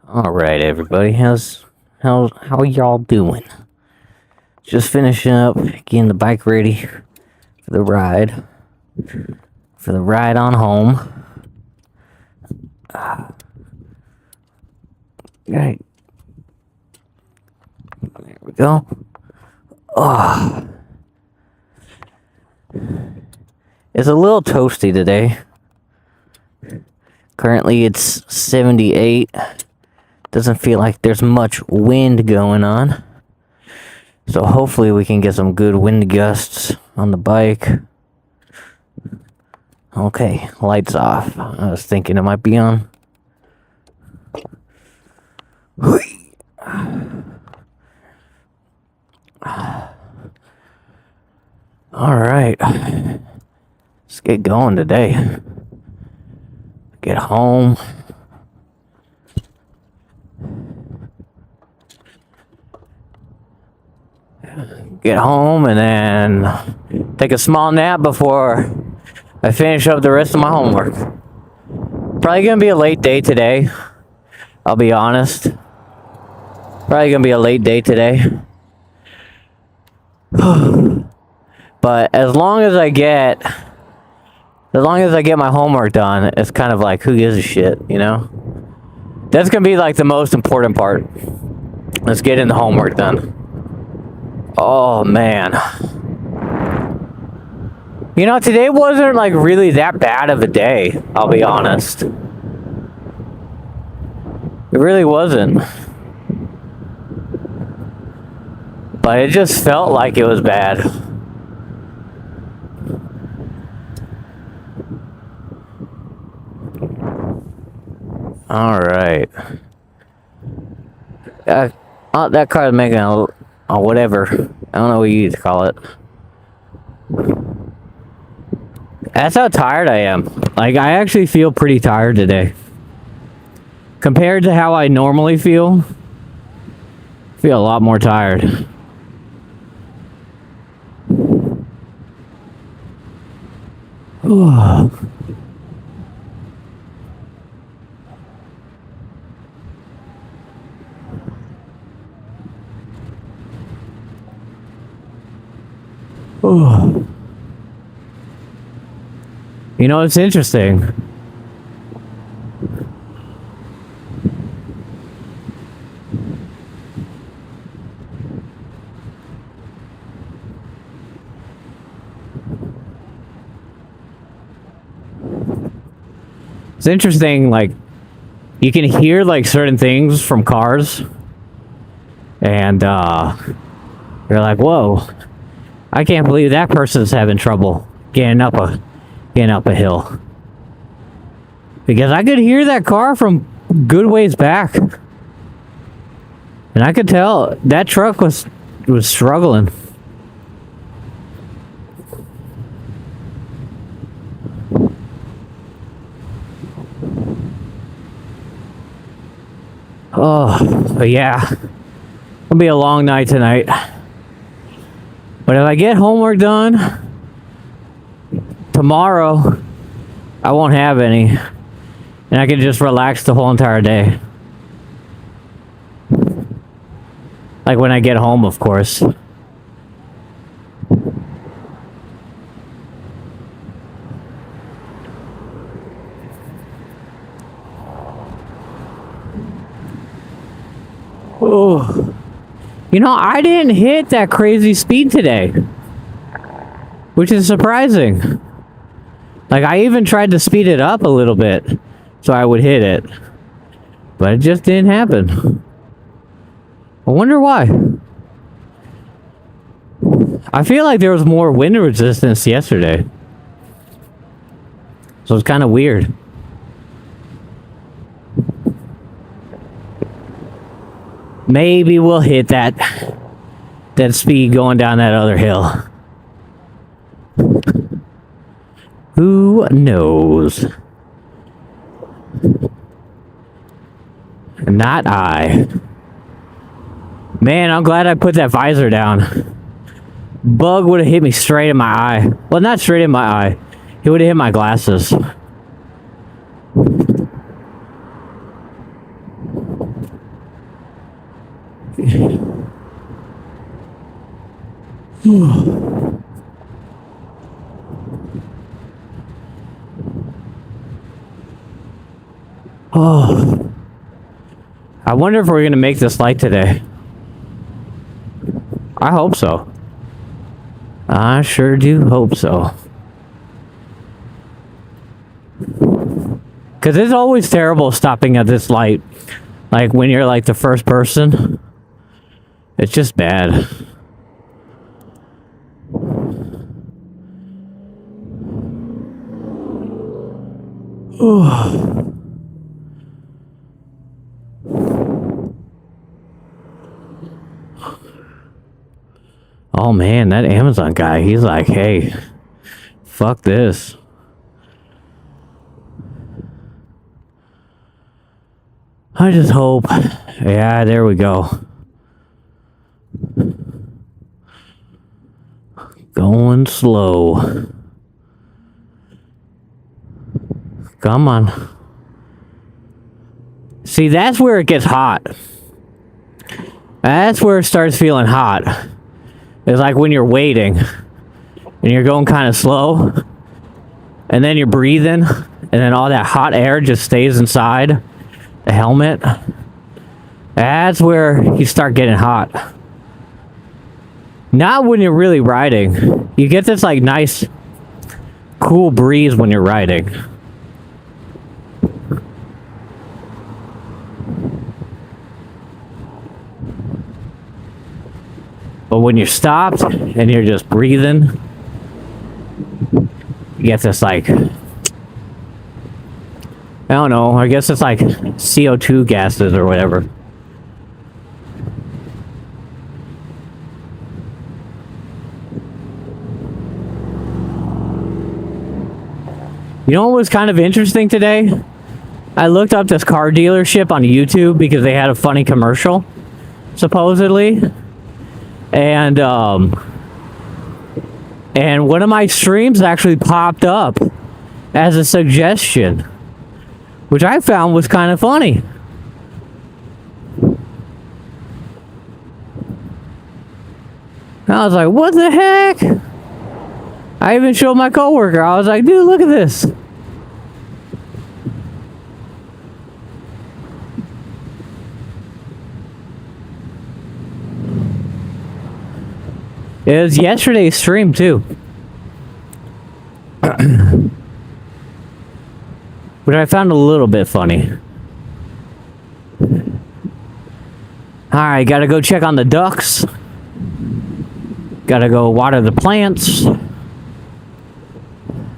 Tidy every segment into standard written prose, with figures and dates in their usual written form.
All right, everybody. How y'all doing? Just finishing up, getting the bike ready for the ride. For the ride on home. Right. There we go. Oh. It's a little toasty today. Currently it's 78. Doesn't feel like there's much wind going on. So hopefully we can get some good wind gusts on the bike. Okay, lights off. I was thinking it might be on. Alright. Let's get going today. Get home. Get home and then take a small nap before I finish up the rest of my homework. Probably gonna be a late day today. I'll be honest. Probably gonna be a late day today. But as long as I get my homework done, it's kind of like, who gives a shit, you know? That's gonna be like the most important part. Let's get in the homework done. Oh man. You know, today wasn't like really that bad of a day, I'll be honest. It really wasn't. But it just felt like it was bad. Alright. That car's making a whatever. I don't know what you need to call it. That's how tired I am. Like, I actually feel pretty tired today. Compared to how I normally feel, I feel a lot more tired. You know, it's interesting. It's interesting, like, you can hear, like, certain things from cars, and, you're like, whoa, I can't believe that person's having trouble getting up a hill. Because I could hear that car from good ways back. And I could tell that truck was struggling. Oh, but yeah. It'll be a long night tonight. But if I get homework done tomorrow, I won't have any. And I can just relax the whole entire day. Like when I get home, of course. Oh. You know, I didn't hit that crazy speed today. Which is surprising. Like, I even tried to speed it up a little bit so I would hit it. But it just didn't happen. I wonder why. I feel like there was more wind resistance yesterday. So it's kind of weird. Maybe we'll hit that speed going down that other hill. Who knows? Not I. Man, I'm glad I put that visor down. Bug would have hit me straight in my eye. Well, not straight in my eye. He would have hit my glasses. Oh, I wonder if we're gonna make this light today. I hope so. I sure do hope so. Because it's always terrible stopping at this light. Like when you're like the first person. It's just bad. Oh man, that Amazon guy, he's like, hey, fuck this. I just hope. Yeah, there we go. Going slow. Come on. See, that's where it gets hot. That's where it starts feeling hot. It's like when you're waiting and you're going kind of slow and then you're breathing and then all that hot air just stays inside the helmet. That's where you start getting hot. Not when you're really riding. You get this like nice cool breeze when you're riding. But when you're stopped and you're just breathing, you get this like, I don't know, I guess it's like CO2 gases or whatever. You know what was kind of interesting today? I looked up this car dealership on YouTube because they had a funny commercial, supposedly. And one of my streams actually popped up as a suggestion, which I found was kind of funny. I was like, what the heck? I even showed my coworker. I was like, dude, look at this. It was yesterday's stream, too. Which I found a little bit funny. Alright, gotta go check on the ducks. Gotta go water the plants.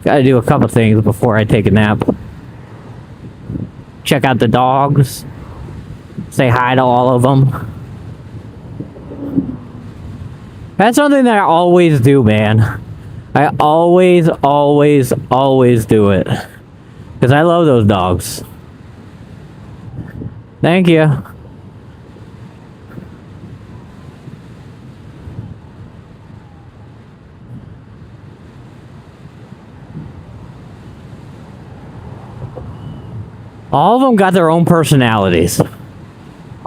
Gotta do a couple things before I take a nap. Check out the dogs. Say hi to all of them. That's something that I always do, man. I always do it. Because I love those dogs. Thank you. All of them got their own personalities.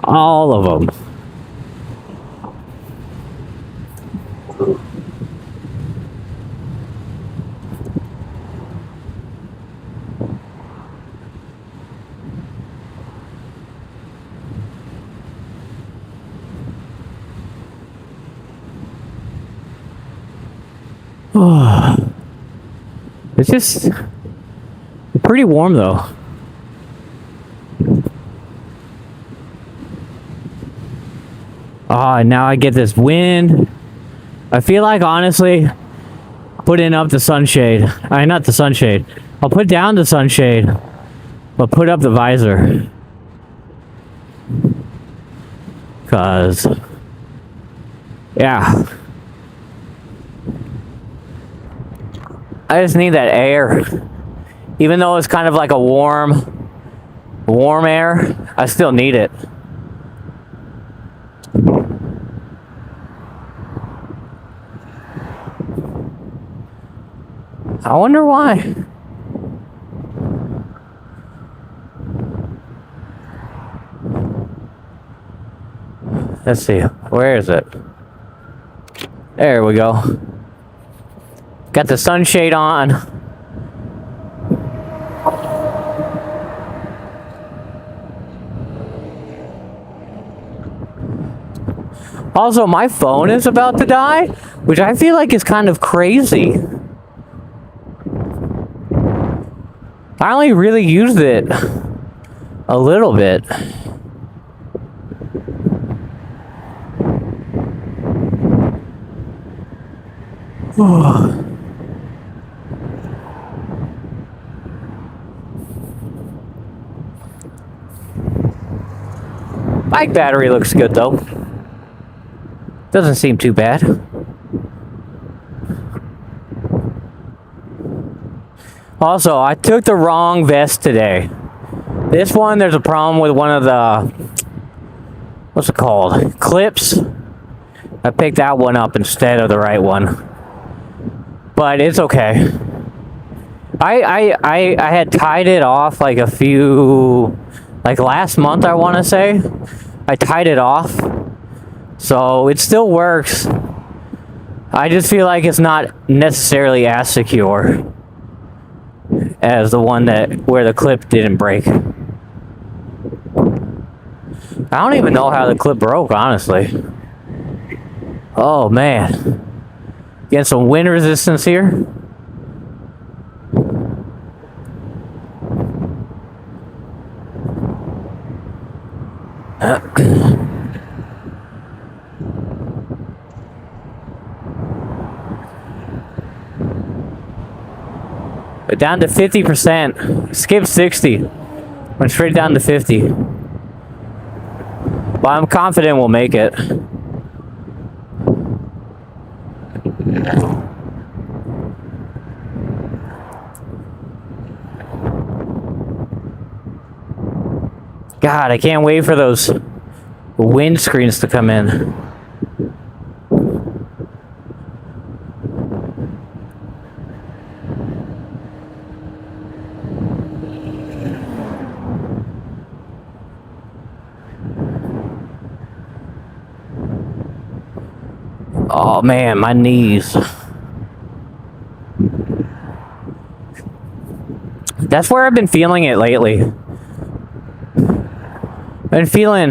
All of them. It's just pretty warm though. And now I get this wind. I feel like honestly putting up the sunshade. Not the sunshade. I'll put down the sunshade, but put up the visor. Cause yeah. I just need that air. Even though it's kind of like a warm air, I still need it. I wonder why. Let's see. Where is it? There we go. Got the sunshade on. Also, my phone is about to die, which I feel like is kind of crazy. I only really used it a little bit. Bike battery looks good though. Doesn't seem too bad. Also, I took the wrong vest today. This one, there's a problem with one of the, what's it called? Clips. I picked that one up instead of the right one. But it's okay. I had tied it off like like last month, I want to say. I tied it off. So it still works. I just feel like it's not necessarily as secure as the one where the clip didn't break. I don't even know how the clip broke, honestly. Oh man. Getting some wind resistance here. But down to 50%. Skip 60. Went straight down to 50. But I'm confident we'll make it. God, I can't wait for those windscreens to come in. Oh man, my knees. That's where I've been feeling it lately. I've been feeling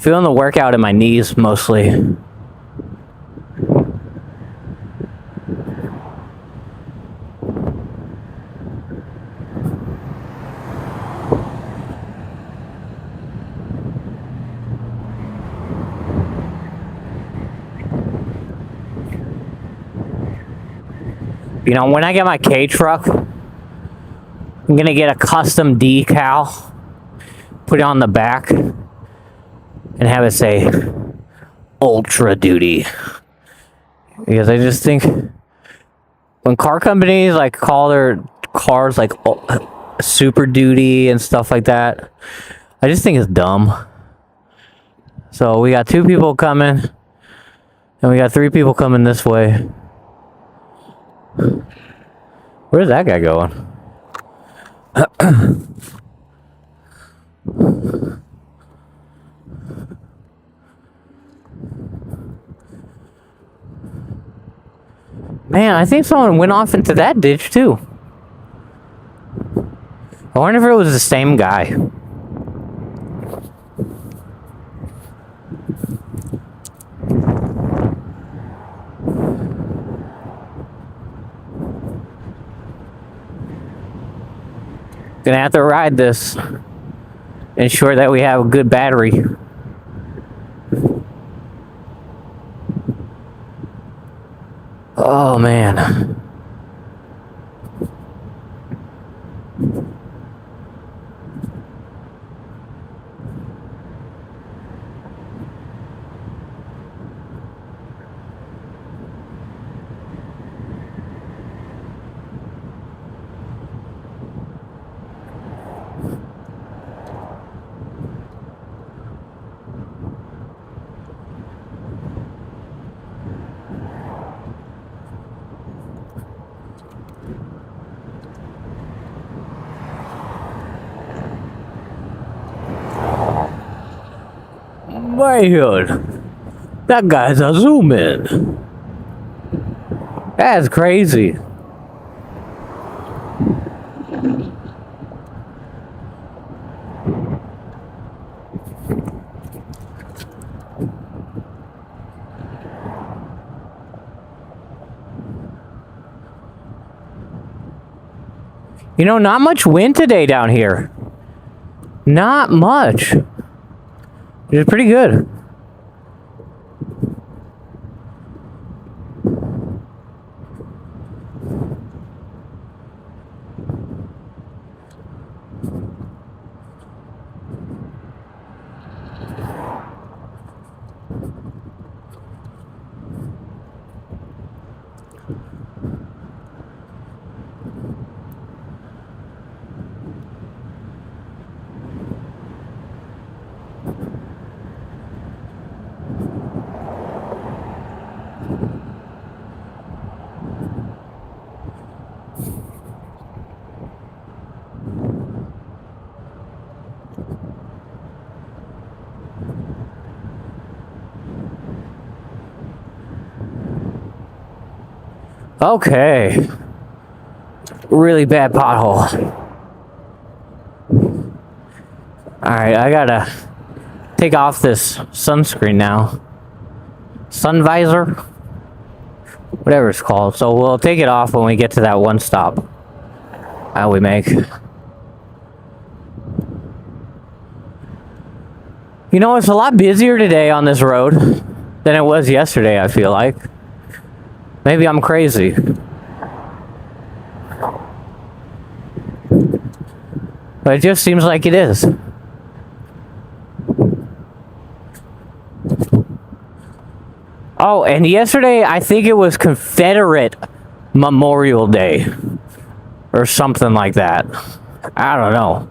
the workout in my knees mostly. You know, when I get my K truck, I'm gonna get a custom decal, put it on the back, and have it say Ultra Duty. Because I just think when car companies like call their cars like Super Duty and stuff like that, I just think it's dumb. So we got 2 people coming, and we got 3 people coming this way. Where's that guy going? Man, I think someone went off into that ditch too. I wonder if it was the same guy. Gonna have to ride this. Ensure that we have a good battery. Oh man. My God. That guy's a zoom in. That's crazy. You know, not much wind today down here. Not much. Which is pretty good. Okay. Really bad pothole. Alright, I gotta take off this sunscreen now. Sun visor? Whatever it's called. So we'll take it off when we get to that one stop that we make. You know, it's a lot busier today on this road than it was yesterday, I feel like. Maybe I'm crazy. But it just seems like it is. Oh, and yesterday, I think it was Confederate Memorial Day. Or something like that. I don't know.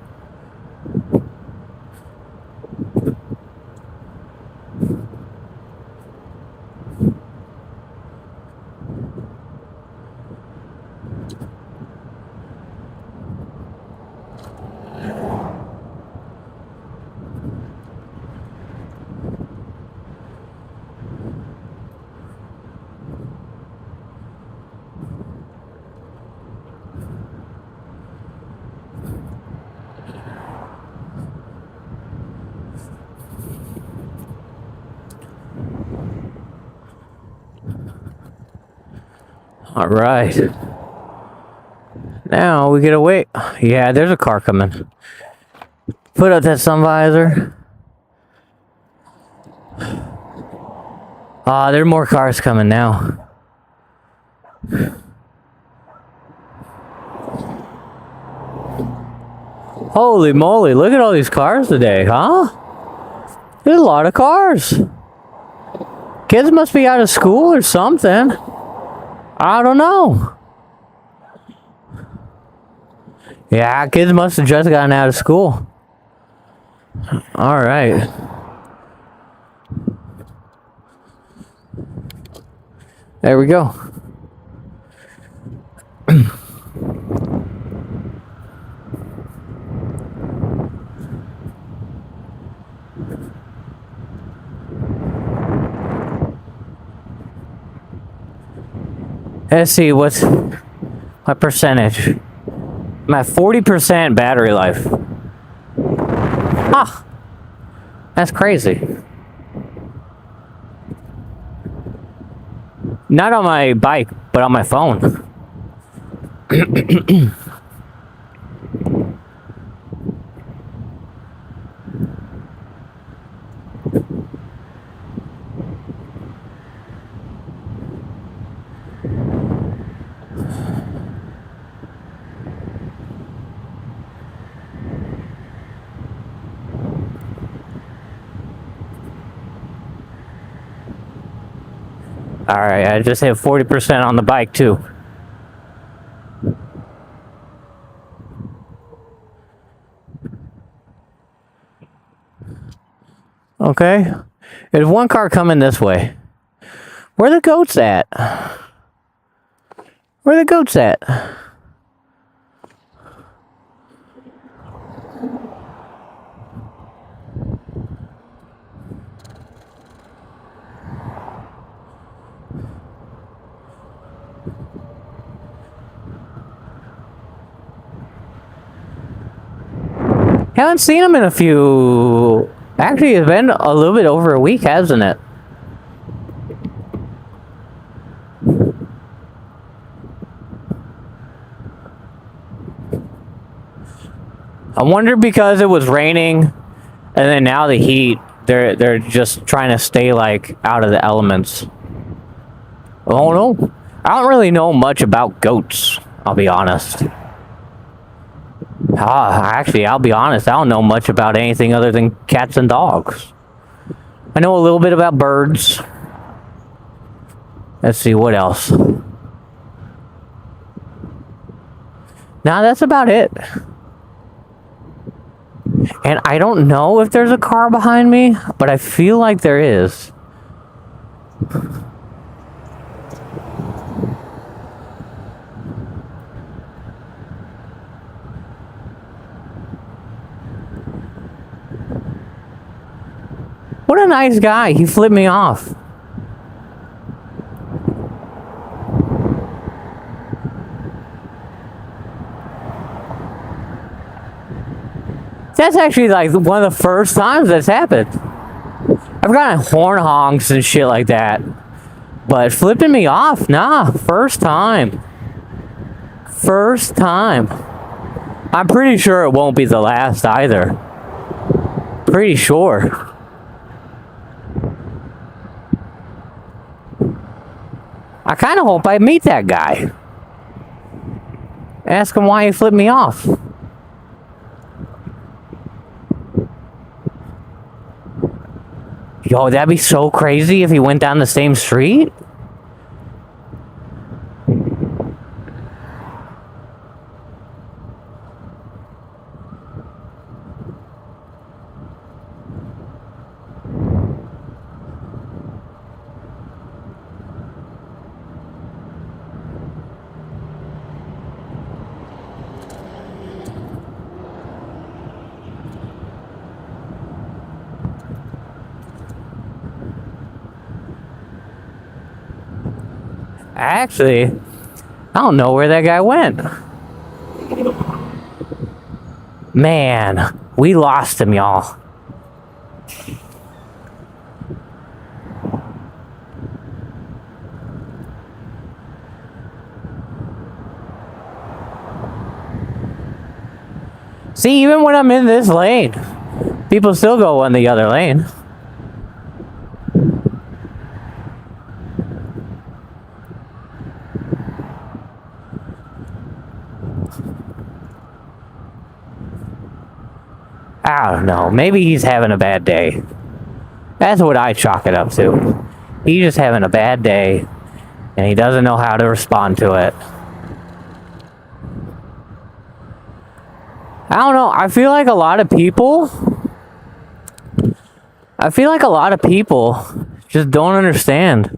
All right. Now we gotta wait. Yeah, there's a car coming. Put up that sun visor. There are more cars coming now. Holy moly, look at all these cars today, huh? There's a lot of cars. Kids must be out of school or something. I don't know. Yeah, kids must have just gotten out of school. All right. There we go. Let's see, what's my percentage? I'm at 40% battery life. Ah, that's crazy. Not on my bike, but on my phone. Alright, I just hit 40% on the bike too. Okay. There's one car coming this way. Where the goats at? Where the goats at? Haven't seen him in a few... Actually, it's been a little bit over a week, hasn't it? I wonder because it was raining, and then now the heat, they're just trying to stay like out of the elements. Oh no, I don't really know much about goats. I'll be honest. Actually, I'll be honest. I don't know much about anything other than cats and dogs. I know a little bit about birds. Let's see what else. Now that's about it. And I don't know if there's a car behind me, but I feel like there is. What a nice guy. He flipped me off. That's actually like one of the first times that's happened. I've gotten horn honks and shit like that. But flipping me off, nah, first time. First time. I'm pretty sure it won't be the last either. Pretty sure. I kind of hope I meet that guy. Ask him why he flipped me off. Yo, that'd be so crazy if he went down the same street. Actually, I don't know where that guy went. Man, we lost him, y'all. See, even when I'm in this lane, people still go on the other lane. I don't know. Maybe he's having a bad day. That's what I chalk it up to. He's just having a bad day, and he doesn't know how to respond to it. I don't know. I feel like a lot of people just don't understand.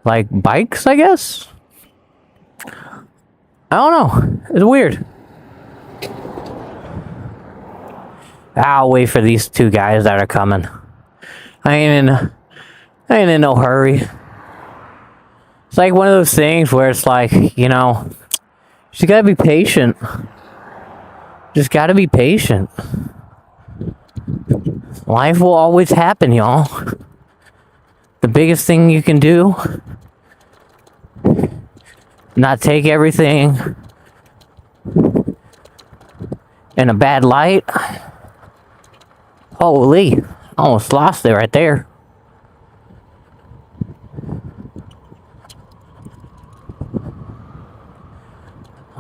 Like bikes, I guess? I don't know. It's weird. I'll wait for these two guys that are coming. I ain't in no hurry. It's like one of those things where it's like, you know, you gotta be patient. Just gotta be patient. Life will always happen, y'all. The biggest thing you can do, not take everything in a bad light. Holy, almost lost it right there.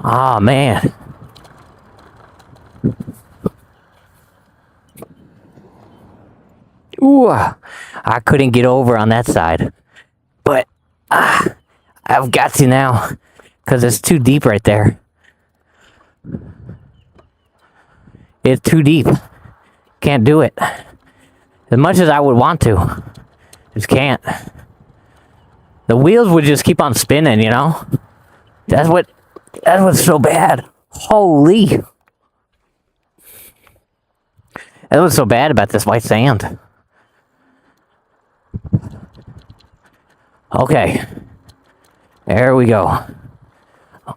Oh man. Ooh, I couldn't get over on that side. But I've got to now, because it's too deep right there. It's too deep. Can't do it. As much as I would want to. Just can't. The wheels would just keep on spinning, you know? That's what's so bad. Holy. That's what's so bad about this white sand. Okay. There we go.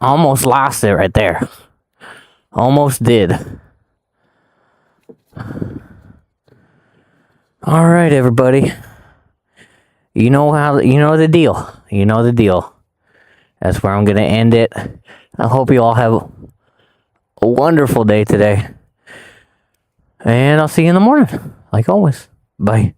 Almost lost it right there. Almost did. All right, everybody. You know the deal. You know the deal. That's where I'm going to end it. I hope you all have a wonderful day today. And I'll see you in the morning, like always. Bye.